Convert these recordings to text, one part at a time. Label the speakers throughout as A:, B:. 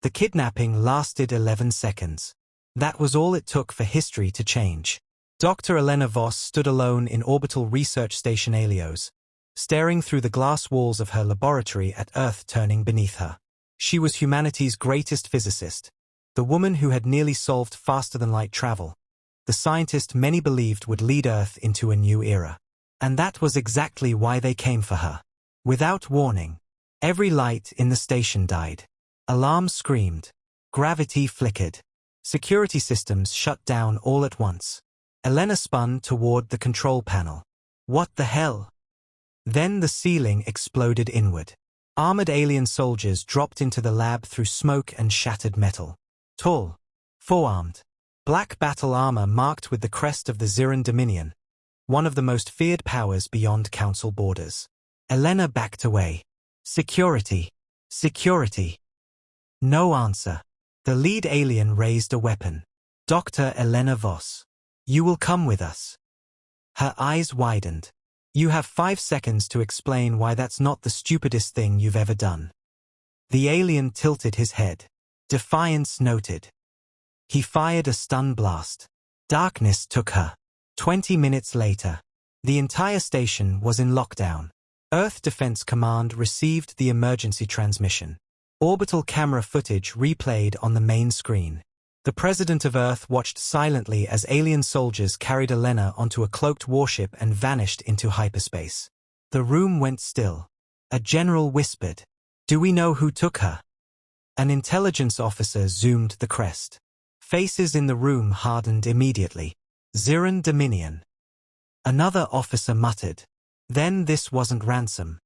A: The kidnapping lasted 11 seconds. That was all it took for history to change. Dr. Elena Voss stood alone in Orbital Research Station Helios, staring through the glass walls of her laboratory at Earth turning beneath her. She was humanity's greatest physicist, the woman who had nearly solved faster-than-light travel, the scientist many believed would lead Earth into a new era. And that was exactly why they came for her. Without warning, every light in the station died. Alarms screamed. Gravity flickered. Security systems shut down all at once. Elena spun toward the control panel. What the hell? Then the ceiling exploded inward. Armored alien soldiers dropped into the lab through smoke and shattered metal. Tall, four-armed, black battle armor marked with the crest of the Ziran Dominion, one of the most feared powers beyond council borders. Elena backed away. Security. Security. No answer. The lead alien raised a weapon. Dr. Elena Voss. You will come with us. Her eyes widened. You have 5 seconds to explain why that's not the stupidest thing you've ever done. The alien tilted his head. Defiance noted. He fired a stun blast. Darkness took her. 20 minutes later, the entire station was in lockdown. Earth Defense Command received the emergency transmission. Orbital camera footage replayed on the main screen. The President of Earth watched silently as alien soldiers carried Elena onto a cloaked warship and vanished into hyperspace. The room went still. A general whispered, "Do we know who took her?" An intelligence officer zoomed the crest. Faces in the room hardened immediately. Ziran Dominion. Another officer muttered, "Then this wasn't ransom."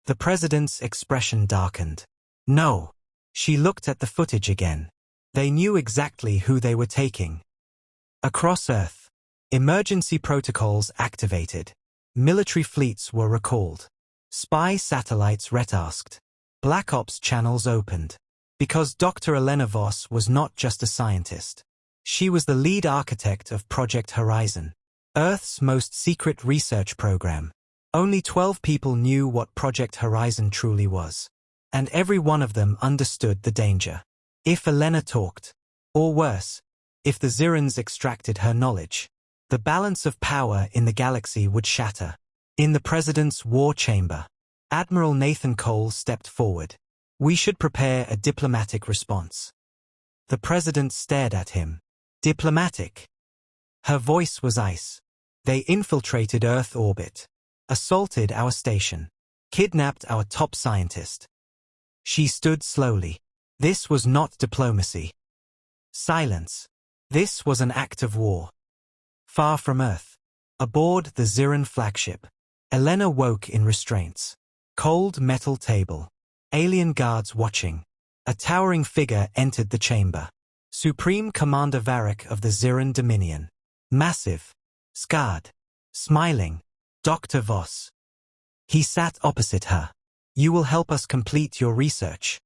A: The President's expression darkened. No. She looked at the footage again. They knew exactly who they were taking. Across Earth, emergency protocols activated. Military fleets were recalled. Spy satellites retasked. Black Ops channels opened. Because Dr. Elena Voss was not just a scientist. She was the lead architect of Project Horizon, Earth's most secret research program. Only 12 people knew what Project Horizon truly was. And every one of them understood the danger. If Elena talked, or worse, if the Zirans extracted her knowledge, the balance of power in the galaxy would shatter. In the President's war chamber, Admiral Nathan Cole stepped forward. We should prepare a diplomatic response. The President stared at him. Diplomatic? Her voice was ice. They infiltrated Earth orbit, assaulted our station, kidnapped our top scientist. She stood slowly. This was not diplomacy. Silence. This was an act of war. Far from Earth, aboard the Ziran flagship, Elena woke in restraints. Cold metal table. Alien guards watching. A towering figure entered the chamber. Supreme Commander Varric of the Ziran Dominion. Massive. Scarred. Smiling. Dr. Voss. He sat opposite her. You will help us complete your research.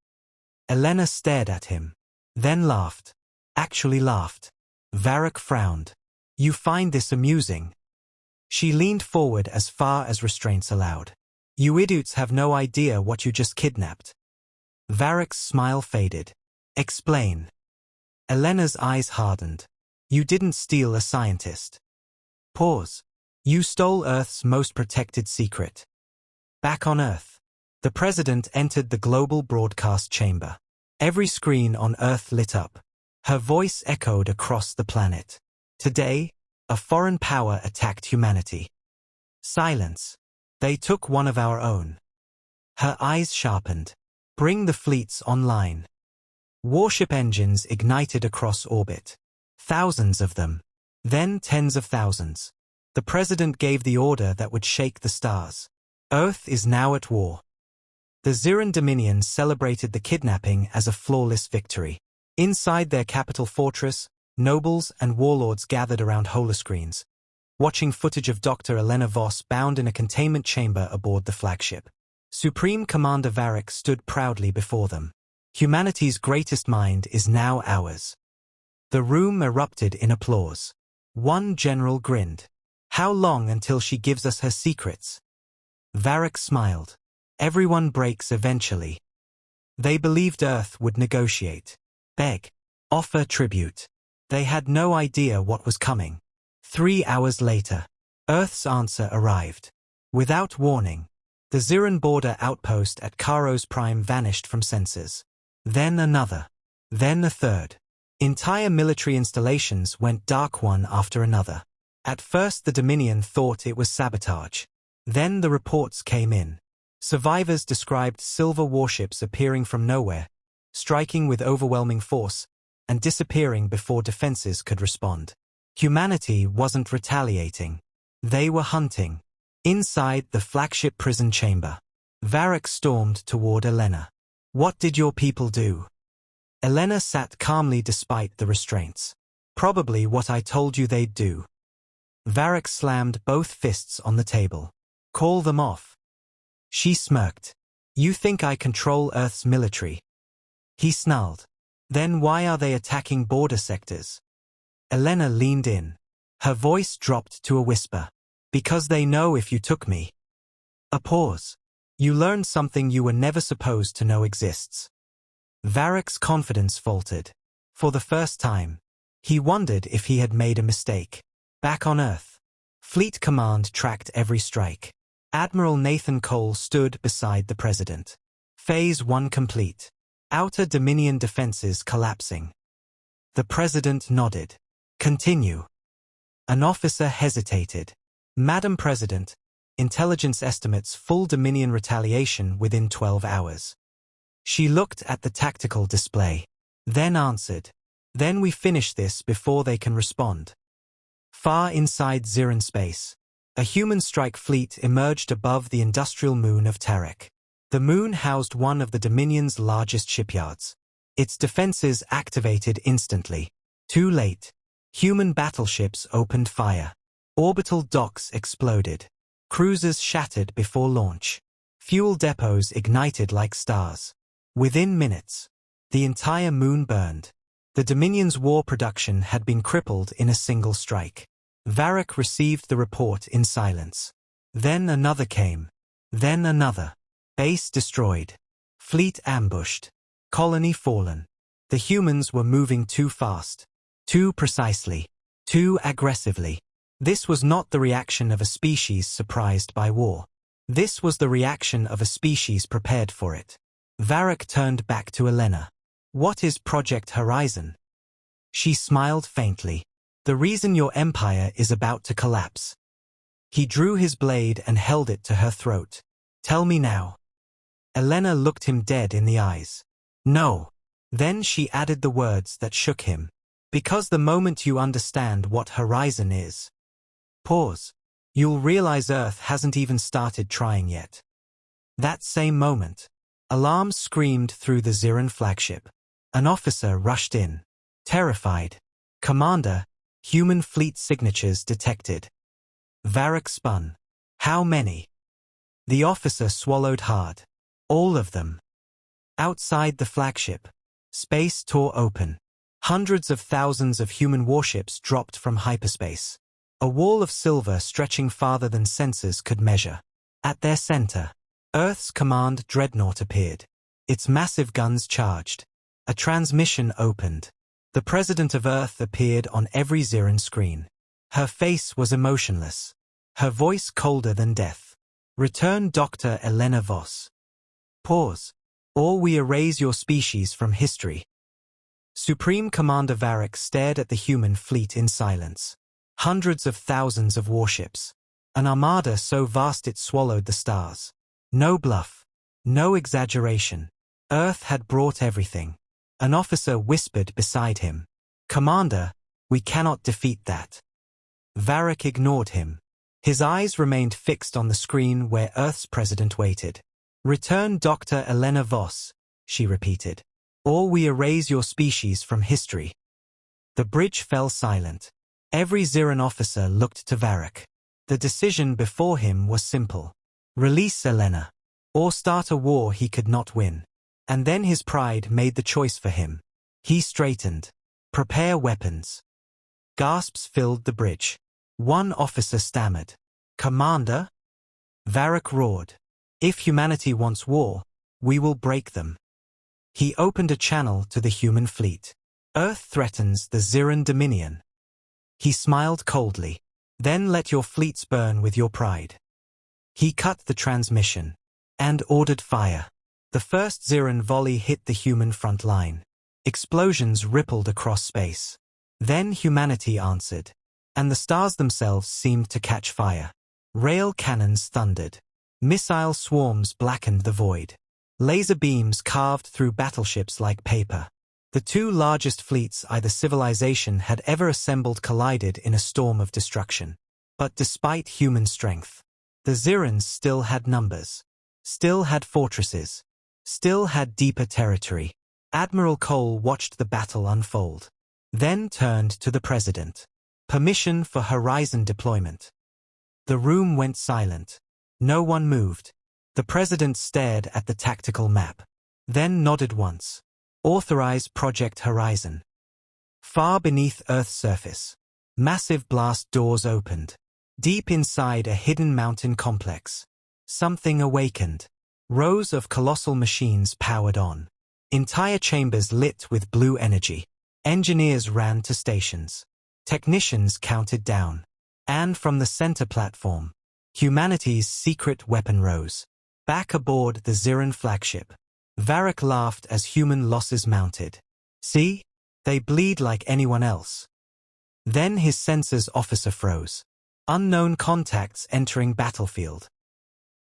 A: Elena stared at him. Then laughed. Actually laughed. Varric frowned. You find this amusing? She leaned forward as far as restraints allowed. You idiots have no idea what you just kidnapped. Varric's smile faded. Explain. Elena's eyes hardened. You didn't steal a scientist. Pause. You stole Earth's most protected secret. Back on Earth, the President entered the global broadcast chamber. Every screen on Earth lit up. Her voice echoed across the planet. Today, a foreign power attacked humanity. Silence. They took one of our own. Her eyes sharpened. Bring the fleets online. Warship engines ignited across orbit. Thousands of them. Then tens of thousands. The President gave the order that would shake the stars. Earth is now at war. The Ziran Dominion celebrated the kidnapping as a flawless victory. Inside their capital fortress, nobles and warlords gathered around holoscreens, watching footage of Dr. Elena Voss bound in a containment chamber aboard the flagship. Supreme Commander Varric stood proudly before them. Humanity's greatest mind is now ours. The room erupted in applause. One general grinned. How long until she gives us her secrets? Varric smiled. Everyone breaks eventually. They believed Earth would negotiate, beg, offer tribute. They had no idea what was coming. 3 hours later, Earth's answer arrived. Without warning, the Ziran border outpost at Karos Prime vanished from sensors. Then another. Then a third. Entire military installations went dark one after another. At first the Dominion thought it was sabotage. Then the reports came in. Survivors described silver warships appearing from nowhere, striking with overwhelming force, and disappearing before defenses could respond. Humanity wasn't retaliating. They were hunting. Inside the flagship prison chamber, Varric stormed toward Elena. "What did your people do?" Elena sat calmly despite the restraints. "Probably what I told you they'd do." Varric slammed both fists on the table. "Call them off." She smirked. "You think I control Earth's military?" He snarled. "Then why are they attacking border sectors?" Elena leaned in. Her voice dropped to a whisper. "Because they know if you took me." A pause. "You learned something you were never supposed to know exists." Varric's confidence faltered. For the first time, he wondered if he had made a mistake. Back on Earth, Fleet Command tracked every strike. Admiral Nathan Cole stood beside the President. Phase 1 complete. Outer Dominion defenses collapsing. The President nodded. "Continue." An officer hesitated. "Madam President, intelligence estimates full Dominion retaliation within 12 hours. She looked at the tactical display. Then answered. "Then we finish this before they can respond." Far inside Ziran space, a human strike fleet emerged above the industrial moon of Tarek. The moon housed one of the Dominion's largest shipyards. Its defenses activated instantly. Too late. Human battleships opened fire. Orbital docks exploded. Cruisers shattered before launch. Fuel depots ignited like stars. Within minutes, the entire moon burned. The Dominion's war production had been crippled in a single strike. Varric received the report in silence. Then another came. Then another. Base destroyed. Fleet ambushed. Colony fallen. The humans were moving too fast. Too precisely. Too aggressively. This was not the reaction of a species surprised by war. This was the reaction of a species prepared for it. Varric turned back to Elena. "What is Project Horizon?" She smiled faintly. "The reason your empire is about to collapse." He drew his blade and held it to her throat. "Tell me now." Elena looked him dead in the eyes. "No." Then she added the words that shook him. "Because the moment you understand what Horizon is." Pause. "You'll realize Earth hasn't even started trying yet." That same moment, alarms screamed through the Ziran flagship. An officer rushed in. Terrified. "Commander, human fleet signatures detected." Varric spun. "How many?" The officer swallowed hard. "All of them." Outside the flagship, space tore open. Hundreds of thousands of human warships dropped from hyperspace. A wall of silver stretching farther than sensors could measure. At their center, Earth's command dreadnought appeared. Its massive guns charged. A transmission opened. The President of Earth appeared on every Ziran screen. Her face was emotionless. Her voice colder than death. "Return Dr. Elena Voss." Pause. "Or we erase your species from history." Supreme Commander Varric stared at the human fleet in silence. Hundreds of thousands of warships. An armada so vast it swallowed the stars. No bluff. No exaggeration. Earth had brought everything. An officer whispered beside him. "Commander, we cannot defeat that." Varric ignored him. His eyes remained fixed on the screen where Earth's president waited. "Return Dr. Elena Voss," she repeated. "Or we erase your species from history." The bridge fell silent. Every Ziran officer looked to Varric. The decision before him was simple. Release Elena, or start a war he could not win. And then his pride made the choice for him. He straightened. "Prepare weapons." Gasps filled the bridge. One officer stammered. "Commander?" Varric roared. "If humanity wants war, we will break them." He opened a channel to the human fleet. Earth threatens the Ziran Dominion. He smiled coldly. Then let your fleets burn with your pride. He cut the transmission and ordered fire. The first Ziran volley hit the human front line. Explosions rippled across space. Then humanity answered, and the stars themselves seemed to catch fire. Rail cannons thundered. Missile swarms blackened the void. Laser beams carved through battleships like paper. The two largest fleets either civilization had ever assembled collided in a storm of destruction. But despite human strength, the Zirans still had numbers, still had fortresses, still had deeper territory. Admiral Cole watched the battle unfold, then turned to the president. Permission for Horizon deployment. The room went silent. No one moved. The president stared at the tactical map, then nodded once. Authorize Project Horizon. Far beneath Earth's surface, massive blast doors opened. Deep inside a hidden mountain complex, something awakened. Rows of colossal machines powered on. Entire chambers lit with blue energy. Engineers ran to stations. Technicians counted down. And from the center platform, humanity's secret weapon rose. Back aboard the Ziran flagship, Varric laughed as human losses mounted. See? They bleed like anyone else. Then his sensors officer froze. Unknown contacts entering battlefield.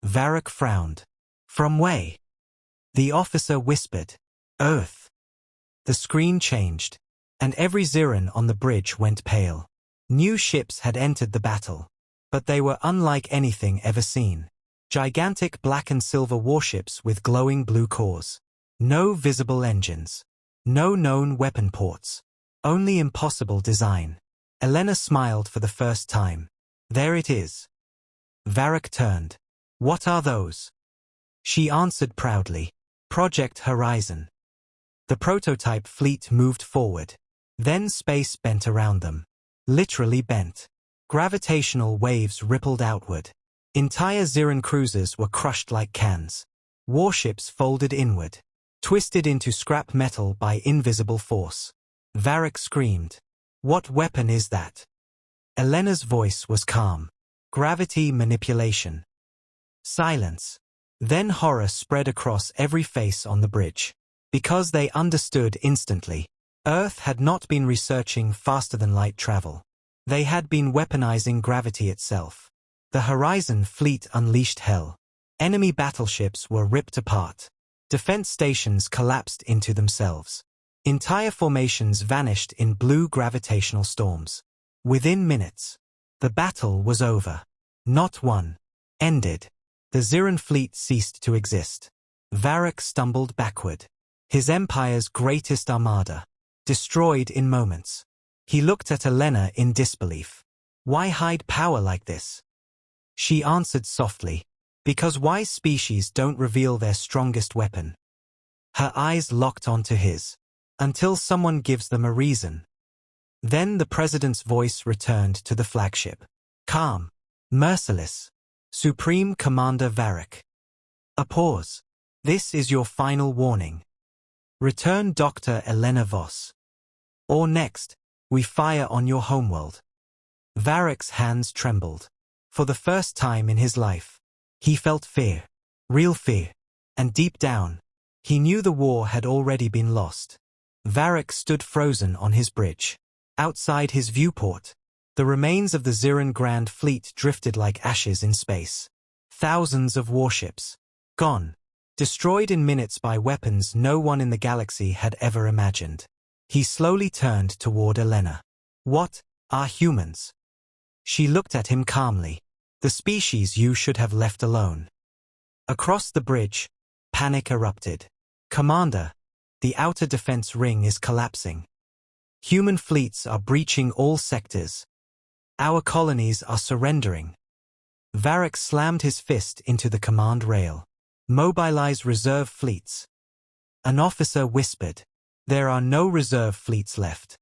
A: Varric frowned. From way. The officer whispered, Earth. The screen changed, and every Ziran on the bridge went pale. New ships had entered the battle, but they were unlike anything ever seen. Gigantic black and silver warships with glowing blue cores. No visible engines. No known weapon ports. Only impossible design. Elena smiled for the first time. There it is. Varric turned. What are those? She answered proudly. Project Horizon. The prototype fleet moved forward. Then space bent around them. Literally bent. Gravitational waves rippled outward. Entire Ziran cruisers were crushed like cans. Warships folded inward, twisted into scrap metal by invisible force. Varric screamed. What weapon is that? Elena's voice was calm. Gravity manipulation. Silence. Then horror spread across every face on the bridge. Because they understood instantly. Earth had not been researching faster-than-light travel. They had been weaponizing gravity itself. The Horizon fleet unleashed hell. Enemy battleships were ripped apart. Defense stations collapsed into themselves. Entire formations vanished in blue gravitational storms. Within minutes, the battle was over. Not won. Ended. The Ziran fleet ceased to exist. Varric stumbled backward. His empire's greatest armada. Destroyed in moments. He looked at Elena in disbelief. Why hide power like this? She answered softly. Because wise species don't reveal their strongest weapon. Her eyes locked onto his. Until someone gives them a reason. Then the president's voice returned to the flagship. Calm. Merciless. Supreme Commander Varric. A pause. This is your final warning. Return Dr. Elena Voss. Or next, we fire on your homeworld. Varric's hands trembled. For the first time in his life, he felt fear. Real fear. And deep down, he knew the war had already been lost. Varric stood frozen on his bridge. Outside his viewport, the remains of the Ziran Grand Fleet drifted like ashes in space. Thousands of warships. Gone. Destroyed in minutes by weapons no one in the galaxy had ever imagined. He slowly turned toward Elena. What are humans? She looked at him calmly. The species you should have left alone. Across the bridge, panic erupted. Commander, the outer defense ring is collapsing. Human fleets are breaching all sectors. Our colonies are surrendering. Varric slammed his fist into the command rail. Mobilize reserve fleets. An officer whispered. There are no reserve fleets left.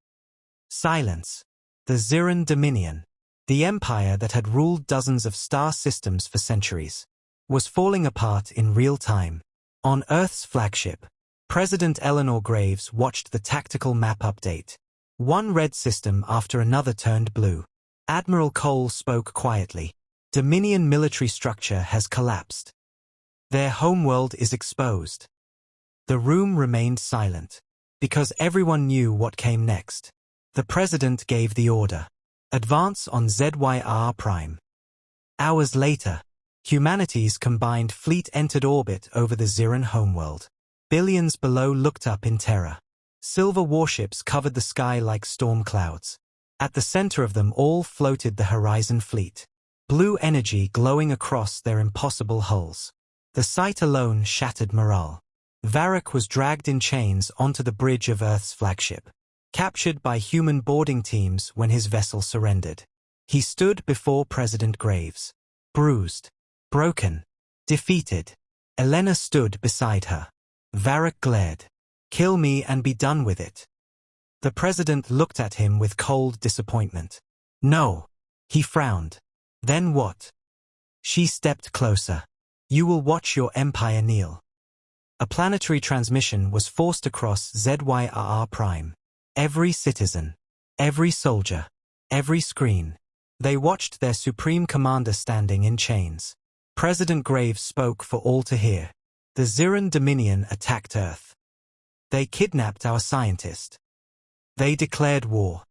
A: Silence. The Ziran Dominion, the empire that had ruled dozens of star systems for centuries, was falling apart in real time. On Earth's flagship, President Eleanor Graves watched the tactical map update. One red system after another turned blue. Admiral Cole spoke quietly. Dominion military structure has collapsed. Their homeworld is exposed. The room remained silent, because everyone knew what came next. The president gave the order. Advance on ZYR Prime. Hours later, humanity's combined fleet entered orbit over the Ziran homeworld. Billions below looked up in terror. Silver warships covered the sky like storm clouds. At the center of them all floated the Horizon fleet. Blue energy glowing across their impossible hulls. The sight alone shattered morale. Varric was dragged in chains onto the bridge of Earth's flagship, captured by human boarding teams when his vessel surrendered. He stood before President Graves. Bruised, broken, defeated. Elena stood beside her. Varric glared. "Kill me and be done with it." The president looked at him with cold disappointment. "No." He frowned. "Then what?" She stepped closer. "You will watch your empire kneel." A planetary transmission was forced across ZYR Prime. Every citizen, every soldier, every screen. They watched their supreme commander standing in chains. President Graves spoke for all to hear. The Ziran Dominion attacked Earth. They kidnapped our scientist. They declared war.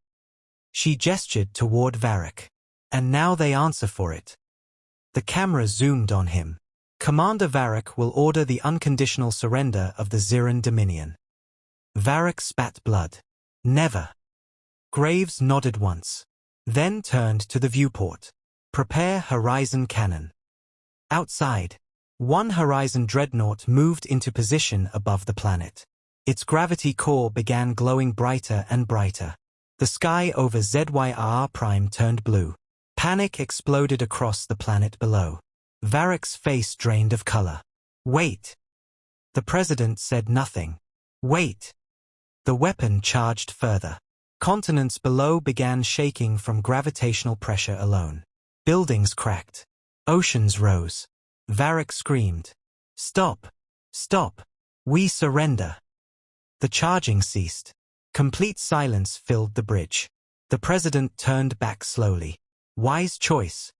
A: She gestured toward Varric. And now they answer for it. The camera zoomed on him. Commander Varric will order the unconditional surrender of the Ziran Dominion. Varric spat blood. Never. Graves nodded once. Then turned to the viewport. Prepare Horizon cannon. Outside, one Horizon dreadnought moved into position above the planet. Its gravity core began glowing brighter and brighter. The sky over ZYR Prime turned blue. Panic exploded across the planet below. Varric's face drained of color. "Wait." The president said nothing. "Wait." The weapon charged further. Continents below began shaking from gravitational pressure alone. Buildings cracked. Oceans rose. Varric screamed. "Stop! Stop! We surrender!" The charging ceased. Complete silence filled the bridge. The president turned back slowly. Wise choice.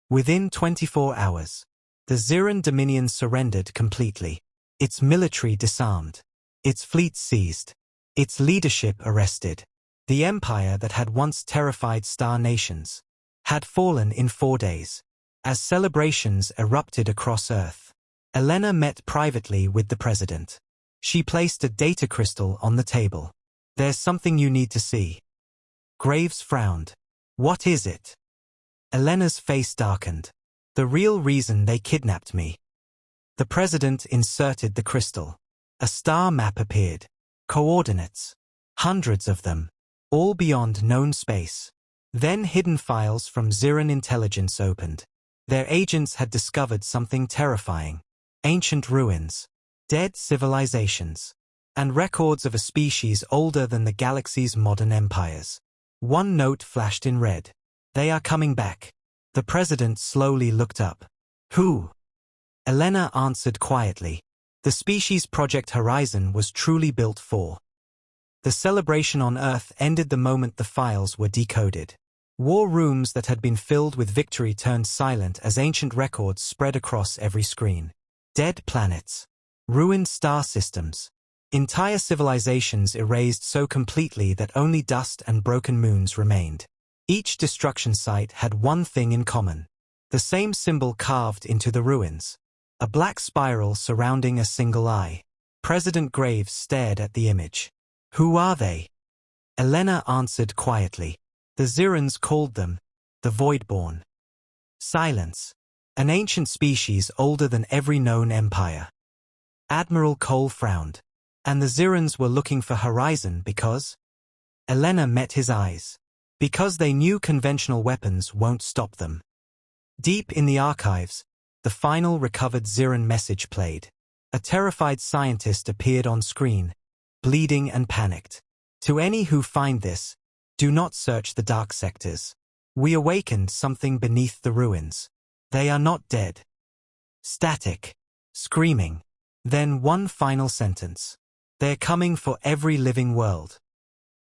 A: Within 24 hours, the Ziran Dominion surrendered completely. Its military disarmed. Its fleet seized. Its leadership arrested. The empire that had once terrified star nations had fallen in 4 days. As celebrations erupted across Earth, Elena met privately with the president. She placed a data crystal on the table. "There's something you need to see." Graves frowned. "What is it?" Elena's face darkened. "The real reason they kidnapped me." The president inserted the crystal. A star map appeared. Coordinates. Hundreds of them. All beyond known space. Then hidden files from Ziran intelligence opened. Their agents had discovered something terrifying. Ancient ruins. Dead civilizations. And records of a species older than the galaxy's modern empires. One note flashed in red. "They are coming back." The president slowly looked up. "Who?" Elena answered quietly. The species Project Horizon was truly built for. The celebration on Earth ended the moment the files were decoded. War rooms that had been filled with victory turned silent as ancient records spread across every screen. Dead planets. Ruined star systems. Entire civilizations erased so completely that only dust and broken moons remained. Each destruction site had one thing in common. The same symbol carved into the ruins. A black spiral surrounding a single eye. President Graves stared at the image. "Who are they?" Elena answered quietly. The Zirans called them the Voidborn. Silence. An ancient species older than every known empire. Admiral Cole frowned. And the Zirans were looking for Horizon because? Elena met his eyes. Because they knew conventional weapons won't stop them. Deep in the archives, the final recovered Ziran message played. A terrified scientist appeared on screen, bleeding and panicked. "To any who find this, do not search the dark sectors. We awakened something beneath the ruins. They are not dead." Static. Screaming. Then one final sentence. They're coming for every living world.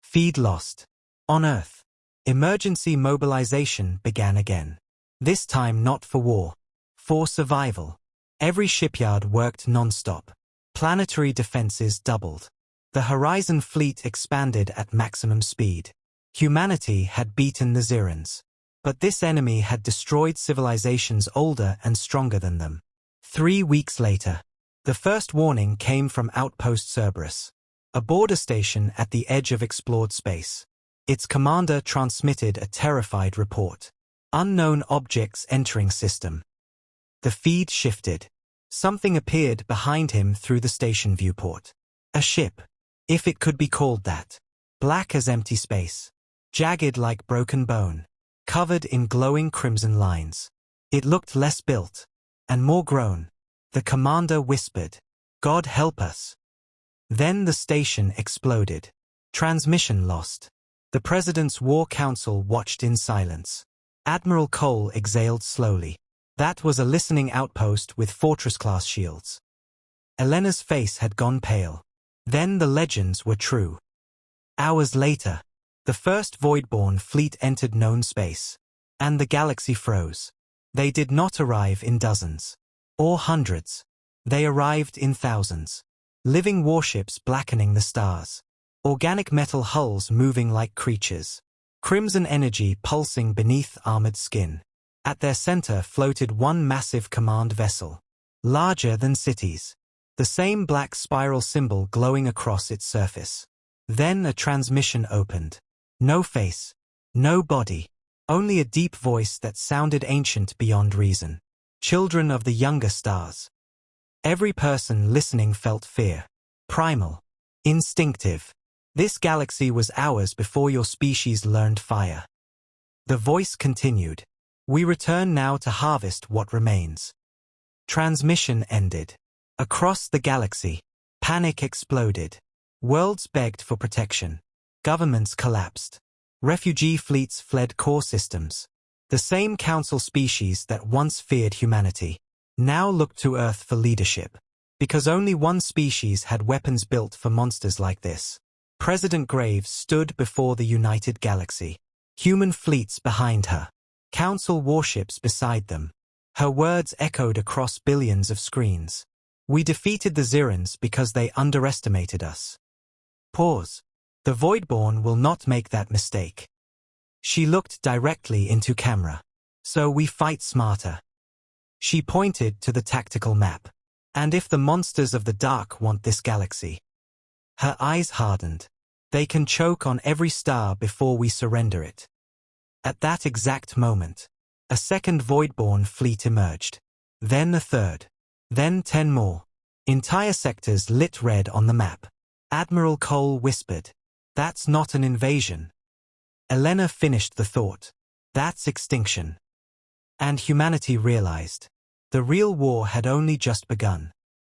A: Feed lost. On Earth. Emergency mobilization began again. This time not for war. For survival. Every shipyard worked non-stop. Planetary defenses doubled. The Horizon fleet expanded at maximum speed. Humanity had beaten the Zirans. But this enemy had destroyed civilizations older and stronger than them. 3 weeks later, the first warning came from Outpost Cerberus, a border station at the edge of explored space. Its commander transmitted a terrified report. Unknown objects entering system. The feed shifted. Something appeared behind him through the station viewport. A ship, if it could be called that. Black as empty space. Jagged like broken bone. Covered in glowing crimson lines. It looked less built. And more grown. The commander whispered, "God help us." Then the station exploded. Transmission lost. The President's War Council watched in silence. Admiral Cole exhaled slowly. That was a listening outpost with Fortress-class shields. Elena's face had gone pale. Then the legends were true. Hours later, the first Voidborn fleet entered known space. And the galaxy froze. They did not arrive in dozens. Or hundreds. They arrived in thousands. Living warships blackening the stars. Organic metal hulls moving like creatures. Crimson energy pulsing beneath armored skin. At their center floated one massive command vessel. Larger than cities. The same black spiral symbol glowing across its surface. Then a transmission opened. No face. No body. Only a deep voice that sounded ancient beyond reason. Children of the younger stars. Every person listening felt fear. Primal. Instinctive. This galaxy was ours before your species learned fire. The voice continued. We return now to harvest what remains. Transmission ended. Across the galaxy, panic exploded. Worlds begged for protection. Governments collapsed. Refugee fleets fled core systems. The same council species that once feared humanity now looked to Earth for leadership. Because only one species had weapons built for monsters like this. President Graves stood before the united galaxy. Human fleets behind her. Council warships beside them. Her words echoed across billions of screens. We defeated the Zirans because they underestimated us. Pause. The Voidborn will not make that mistake. She looked directly into camera. So we fight smarter. She pointed to the tactical map. And if the monsters of the dark want this galaxy. Her eyes hardened. They can choke on every star before we surrender it. At that exact moment, a second Voidborn fleet emerged. Then a third. Then 10 more. Entire sectors lit red on the map. Admiral Cole whispered, "That's not an invasion." Elena finished the thought. "That's extinction." And humanity realized. The real war had only just begun.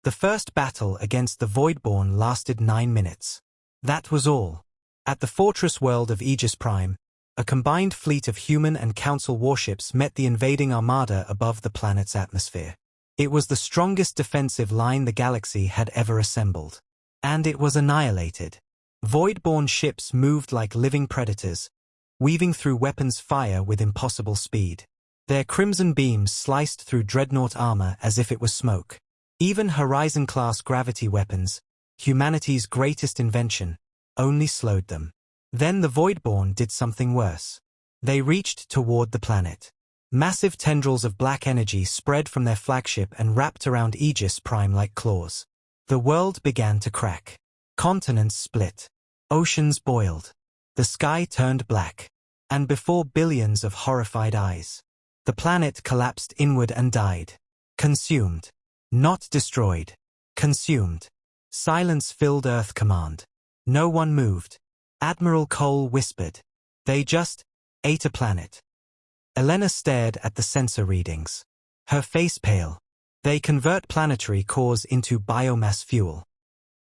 A: The first battle against the Voidborn lasted 9 minutes. That was all. At the fortress world of Aegis Prime, a combined fleet of human and council warships met the invading armada above the planet's atmosphere. It was the strongest defensive line the galaxy had ever assembled. And it was annihilated. Voidborn ships moved like living predators, weaving through weapons fire with impossible speed. Their crimson beams sliced through dreadnought armor as if it was smoke. Even Horizon-class gravity weapons, humanity's greatest invention, only slowed them. Then the Voidborn did something worse. They reached toward the planet. Massive tendrils of black energy spread from their flagship and wrapped around Aegis Prime like claws. The world began to crack. Continents split. Oceans boiled. The sky turned black. And before billions of horrified eyes, the planet collapsed inward and died. Consumed. Not destroyed. Consumed. Silence filled Earth Command. No one moved. Admiral Cole whispered, "They just ate a planet." Elena stared at the sensor readings. Her face pale. They convert planetary cores into biomass fuel.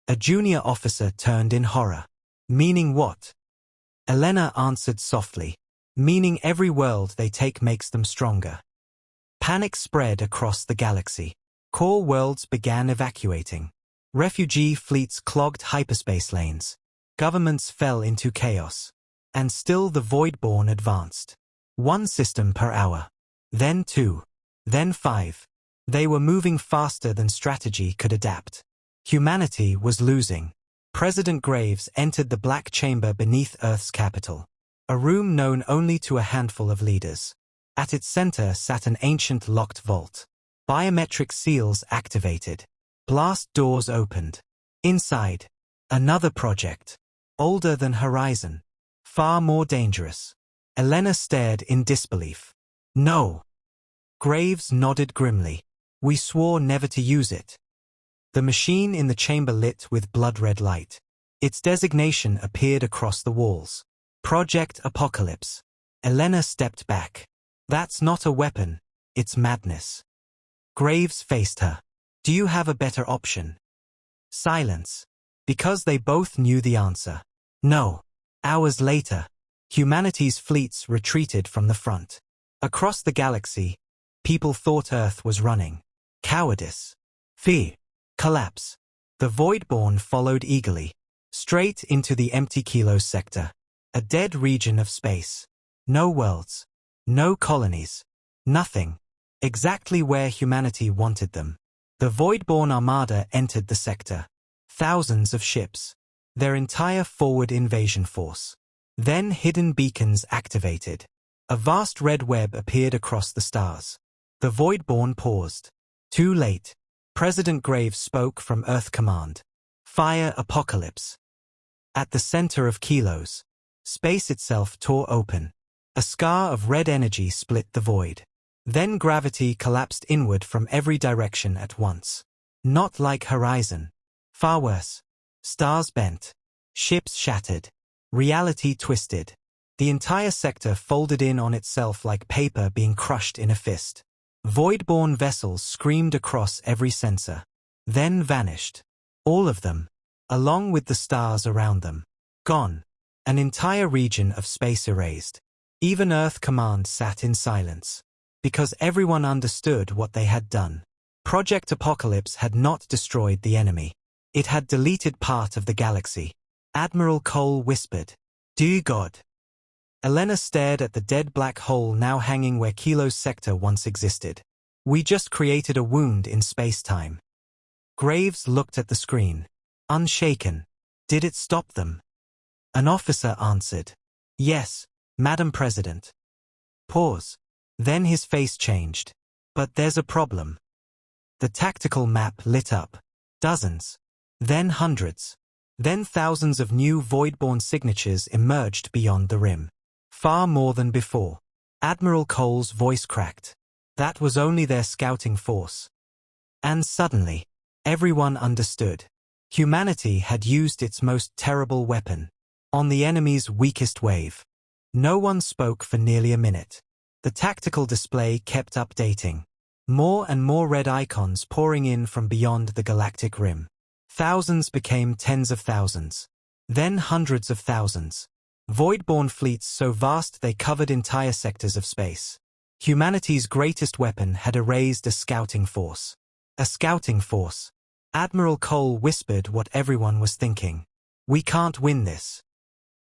A: A junior officer turned in horror. Meaning what? Elena answered softly. Meaning every world they take makes them stronger. Panic spread across the galaxy. Core worlds began evacuating. Refugee fleets clogged hyperspace lanes. Governments fell into chaos. And still the Voidborn advanced. One system per hour. Then two. Then five. They were moving faster than strategy could adapt. Humanity was losing. President Graves entered the Black Chamber beneath Earth's capital. A room known only to a handful of leaders. At its center sat an ancient locked vault. Biometric seals activated. Blast doors opened. Inside, another project. Older than Horizon. Far more dangerous. Elena stared in disbelief. No. Graves nodded grimly. We swore never to use it. The machine in the chamber lit with blood-red light. Its designation appeared across the walls. Project Apocalypse. Elena stepped back. That's not a weapon, it's madness. Graves faced her. Do you have a better option? Silence. Because they both knew the answer. No. Hours later, humanity's fleets retreated from the front. Across the galaxy, people thought Earth was running. Cowardice. Fear. Collapse. The Voidborn followed eagerly. Straight into the empty Kilos sector. A dead region of space. No worlds. No colonies. Nothing. Exactly where humanity wanted them. The Voidborn armada entered the sector. Thousands of ships. Their entire forward invasion force. Then hidden beacons activated. A vast red web appeared across the stars. The Voidborn paused. Too late. President Graves spoke from Earth Command. Fire Apocalypse. At the center of Kilos, space itself tore open. A scar of red energy split the void. Then gravity collapsed inward from every direction at once. Not like Horizon. Far worse. Stars bent. Ships shattered. Reality twisted. The entire sector folded in on itself like paper being crushed in a fist. Voidborn vessels screamed across every sensor. Then vanished. All of them. Along with the stars around them. Gone. An entire region of space erased. Even Earth Command sat in silence. Because everyone understood what they had done. Project Apocalypse had not destroyed the enemy. It had deleted part of the galaxy. Admiral Cole whispered, "Dear God." Elena stared at the dead black hole now hanging where Kilo's sector once existed. We just created a wound in space-time. Graves looked at the screen. Unshaken. Did it stop them? An officer answered. Yes, Madam President. Pause. Then his face changed. But there's a problem. The tactical map lit up. Dozens. Then hundreds. Then thousands of new Voidborn signatures emerged beyond the rim. Far more than before. Admiral Cole's voice cracked. That was only their scouting force. And suddenly, everyone understood. Humanity had used its most terrible weapon. On the enemy's weakest wave. No one spoke for nearly a minute. The tactical display kept updating. More and more red icons pouring in from beyond the galactic rim. Thousands became tens of thousands. Then hundreds of thousands. Voidborn fleets so vast they covered entire sectors of space. Humanity's greatest weapon had erased a scouting force. A scouting force. Admiral Cole whispered what everyone was thinking. We can't win this.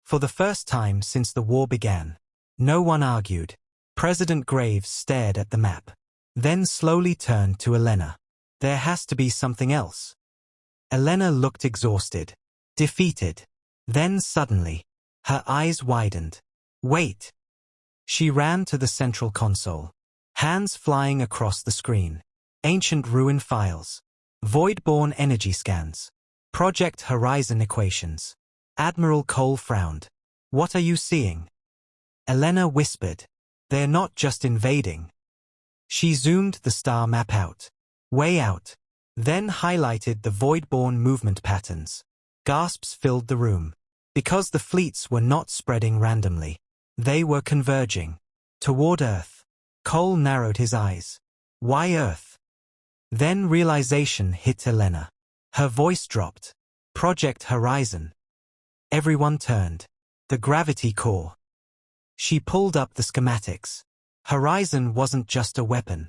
A: For the first time since the war began. No one argued. President Graves stared at the map. Then slowly turned to Elena. There has to be something else. Elena looked exhausted. Defeated. Then suddenly, her eyes widened. Wait. She ran to the central console. Hands flying across the screen. Ancient ruin files. Voidborn energy scans. Project Horizon equations. Admiral Cole frowned. What are you seeing? Elena whispered. They're not just invading. She zoomed the star map out. Way out. Then highlighted the Voidborn movement patterns. Gasps filled the room. Because the fleets were not spreading randomly. They were converging. Toward Earth. Cole narrowed his eyes. Why Earth? Then realization hit Elena. Her voice dropped. Project Horizon. Everyone turned. The gravity core. She pulled up the schematics. Horizon wasn't just a weapon.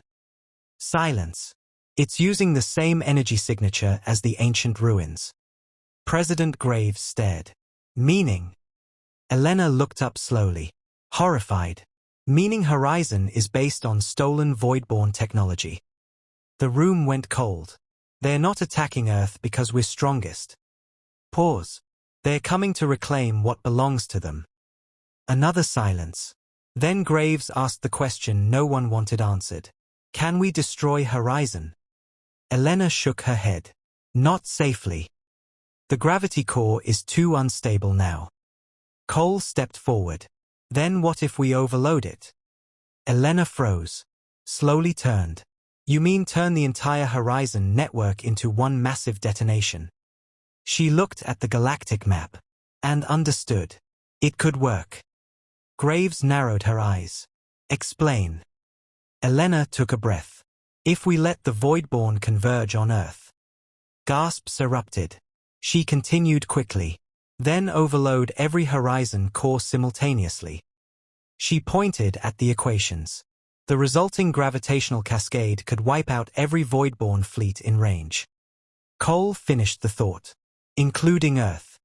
A: Silence. It's using the same energy signature as the ancient ruins. President Graves stared. Meaning? Elena looked up slowly. Horrified. Meaning Horizon is based on stolen Voidborn technology. The room went cold. They're not attacking Earth because we're strongest. Pause. They're coming to reclaim what belongs to them. Another silence. Then Graves asked the question no one wanted answered. Can we destroy Horizon? Elena shook her head. Not safely. The gravity core is too unstable now. Cole stepped forward. Then what if we overload it? Elena froze. Slowly turned. You mean turn the entire Horizon network into one massive detonation? She looked at the galactic map. And understood. It could work. Graves narrowed her eyes. Explain. Elena took a breath. If we let the Voidborn converge on Earth. Gasps erupted. She continued quickly. Then overload every Horizon core simultaneously. She pointed at the equations. The resulting gravitational cascade could wipe out every Voidborn fleet in range. Cole finished the thought. Including Earth.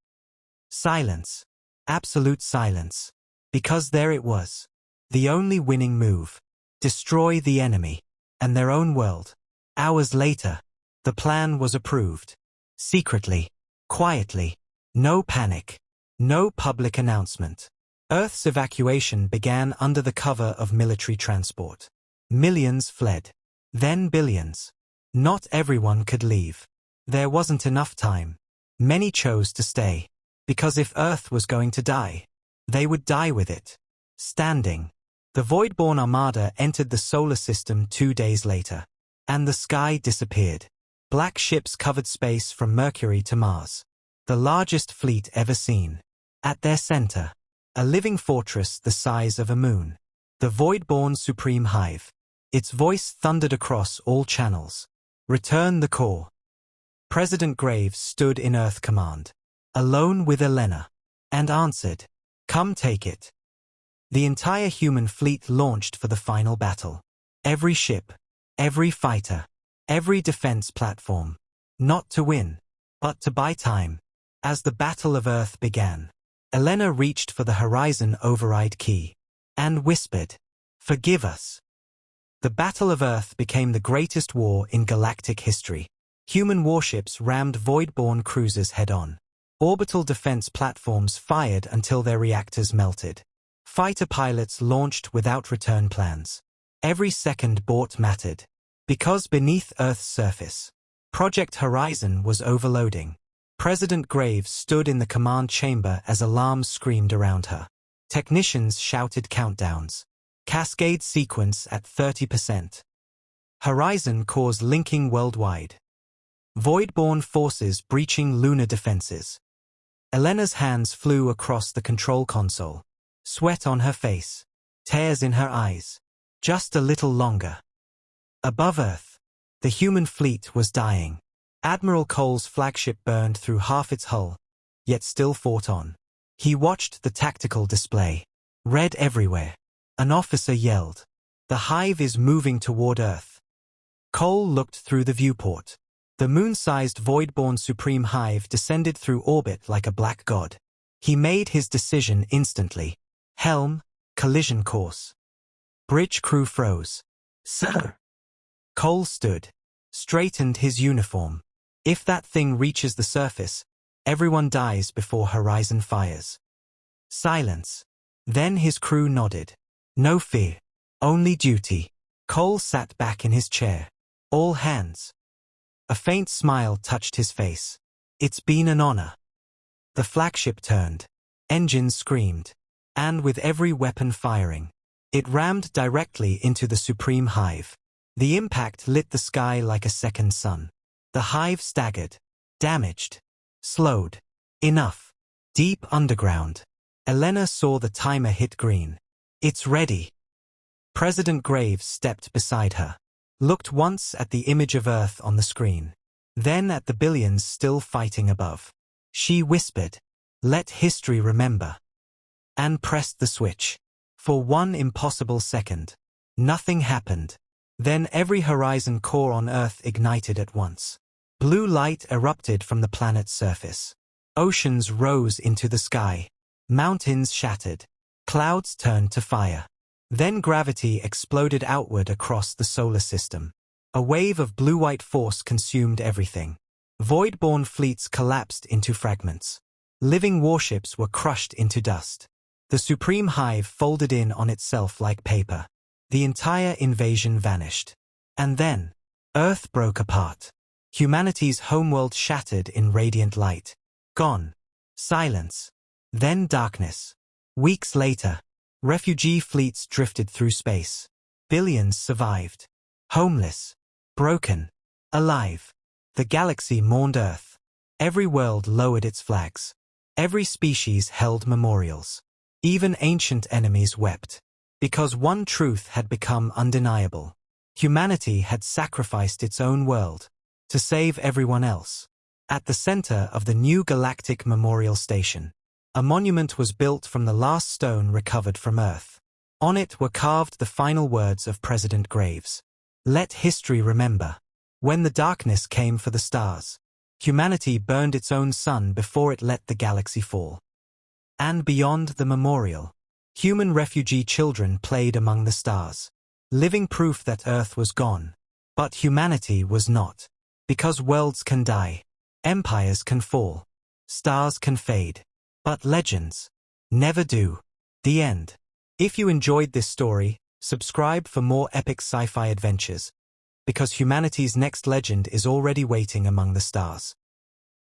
A: Silence. Absolute silence. Because there it was. The only winning move. Destroy the enemy. And their own world. Hours later, the plan was approved. Secretly. Quietly. No panic. No public announcement. Earth's evacuation began under the cover of military transport. Millions fled. Then billions. Not everyone could leave. There wasn't enough time. Many chose to stay. Because if Earth was going to die, they would die with it. Standing. The Voidborn Armada entered the solar system 2 days later. And the sky disappeared. Black ships covered space from Mercury to Mars. The largest fleet ever seen. At their center, a living fortress the size of a moon. The Voidborn Supreme Hive. Its voice thundered across all channels. Return the core. President Graves stood in Earth Command. Alone with Elena. And answered. Come take it. The entire human fleet launched for the final battle. Every ship. Every fighter. Every defense platform. Not to win. But to buy time. As the Battle of Earth began, Elena reached for the Horizon override key. And whispered, forgive us. The Battle of Earth became the greatest war in galactic history. Human warships rammed Voidborn cruisers head-on. Orbital defense platforms fired until their reactors melted. Fighter pilots launched without return plans. Every second bought mattered. Because beneath Earth's surface, Project Horizon was overloading. President Graves stood in the command chamber as alarms screamed around her. Technicians shouted countdowns. Cascade sequence at 30%. Horizon cores linking worldwide. Voidborn forces breaching lunar defenses. Elena's hands flew across the control console. Sweat on her face. Tears in her eyes. Just a little longer. Above Earth, the human fleet was dying. Admiral Cole's flagship burned through half its hull, yet still fought on. He watched the tactical display. Red everywhere. An officer yelled. The hive is moving toward Earth. Cole looked through the viewport. The moon-sized Voidborn Supreme Hive descended through orbit like a black god. He made his decision instantly. Helm, collision course. Bridge crew froze. Sir. Cole stood. Straightened his uniform. If that thing reaches the surface, everyone dies before Horizon fires. Silence. Then his crew nodded. No fear. Only duty. Cole sat back in his chair. All hands. A faint smile touched his face. It's been an honor. The flagship turned. Engines screamed. And with every weapon firing, it rammed directly into the Supreme Hive. The impact lit the sky like a second sun. The hive staggered. Damaged. Slowed. Enough. Deep underground. Elena saw the timer hit green. It's ready. President Graves stepped beside her. Looked once at the image of Earth on the screen. Then at the billions still fighting above. She whispered, let history remember. And pressed the switch. For one impossible second. Nothing happened. Then every horizon core on Earth ignited at once. Blue light erupted from the planet's surface. Oceans rose into the sky. Mountains shattered. Clouds turned to fire. Then gravity exploded outward across the solar system. A wave of blue-white force consumed everything. Void-borne fleets collapsed into fragments. Living warships were crushed into dust. The supreme hive folded in on itself like paper. The entire invasion vanished. And then, Earth broke apart. Humanity's homeworld shattered in radiant light. Gone. Silence. Then darkness. Weeks later, refugee fleets drifted through space. Billions survived. Homeless. Broken. Alive. The galaxy mourned Earth. Every world lowered its flags. Every species held memorials. Even ancient enemies wept. Because one truth had become undeniable. Humanity had sacrificed its own world to save everyone else. At the center of the new galactic memorial station, a monument was built from the last stone recovered from Earth. On it were carved the final words of President Graves. Let history remember. When the darkness came for the stars, humanity burned its own sun before it let the galaxy fall. And beyond the memorial, human refugee children played among the stars, living proof that Earth was gone. But humanity was not. Because worlds can die, empires can fall, stars can fade, but legends never do. The end. If you enjoyed this story, subscribe for more epic sci-fi adventures, because humanity's next legend is already waiting among the stars.